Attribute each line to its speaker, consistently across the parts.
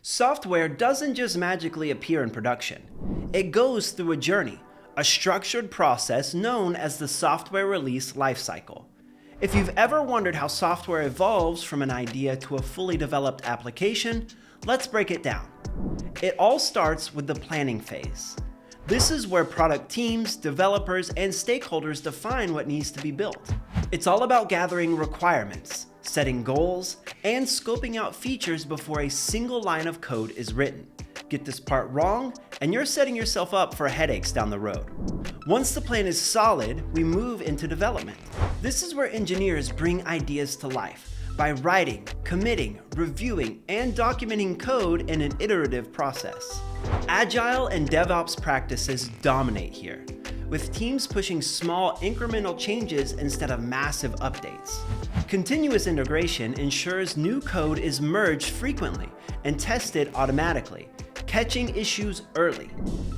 Speaker 1: Software doesn't just magically appear in production. It goes through a journey, a structured process known as the software release lifecycle. If you've ever wondered how software evolves from an idea to a fully developed application, let's break it down. It all starts with the planning phase. This is where product teams, developers, and stakeholders define what needs to be built. It's all about gathering requirements, setting goals, and scoping out features before a single line of code is written. Get this part wrong, and you're setting yourself up for headaches down the road. Once the plan is solid, we move into development. This is where engineers bring ideas to life by writing, committing, reviewing, and documenting code in an iterative process. Agile and DevOps practices dominate here, with teams pushing small incremental changes instead of massive updates. Continuous integration ensures new code is merged frequently and tested automatically, catching issues early.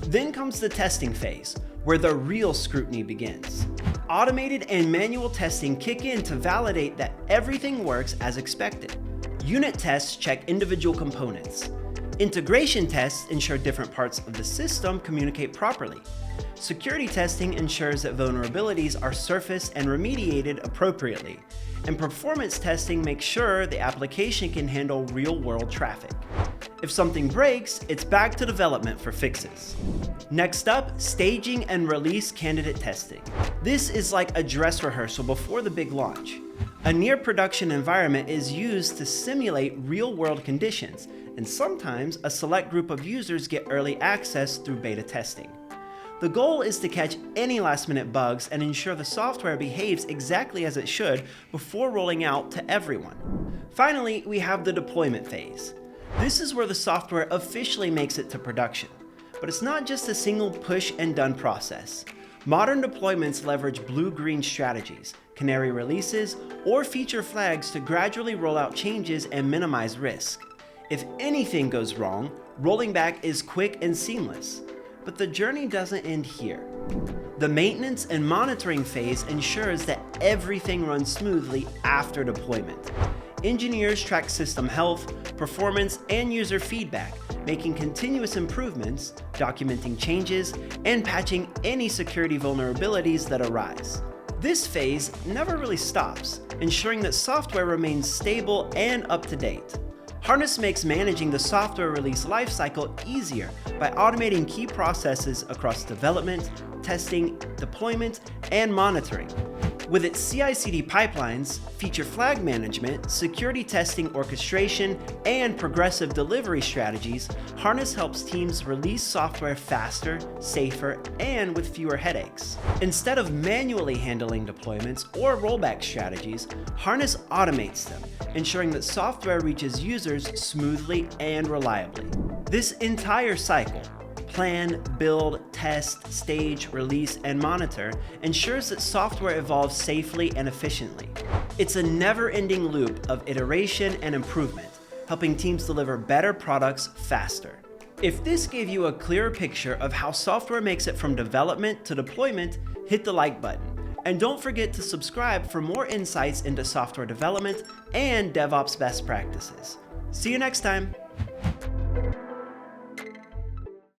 Speaker 1: Then comes the testing phase, where the real scrutiny begins. Automated and manual testing kick in to validate that everything works as expected. Unit tests check individual components. Integration tests ensure different parts of the system communicate properly. Security testing ensures that vulnerabilities are surfaced and remediated appropriately. And performance testing makes sure the application can handle real-world traffic. If something breaks, it's back to development for fixes. Next up, staging and release candidate testing. This is like a dress rehearsal before the big launch. A near-production environment is used to simulate real-world conditions, and sometimes a select group of users get early access through beta testing. The goal is to catch any last-minute bugs and ensure the software behaves exactly as it should before rolling out to everyone. Finally, we have the deployment phase. This is where the software officially makes it to production. But it's not just a single push and done process. Modern deployments leverage blue-green strategies, Canary releases, or feature flags to gradually roll out changes and minimize risk. If anything goes wrong, rolling back is quick and seamless. But the journey doesn't end here. The maintenance and monitoring phase ensures that everything runs smoothly after deployment. Engineers track system health, performance, and user feedback, making continuous improvements, documenting changes, and patching any security vulnerabilities that arise. This phase never really stops, ensuring that software remains stable and up to date. Harness makes managing the software release lifecycle easier by automating key processes across development, testing, deployment, and monitoring. With its CI/CD pipelines, feature flag management, security testing orchestration, and progressive delivery strategies, Harness helps teams release software faster, safer, and with fewer headaches. Instead of manually handling deployments or rollback strategies, Harness automates them, ensuring that software reaches users smoothly and reliably. This entire cycle, plan, build, test, stage, release, and monitor, ensures that software evolves safely and efficiently. It's a never-ending loop of iteration and improvement, helping teams deliver better products faster. If this gave you a clearer picture of how software makes it from development to deployment, hit the like button. And don't forget to subscribe for more insights into software development and DevOps best practices. See you next time.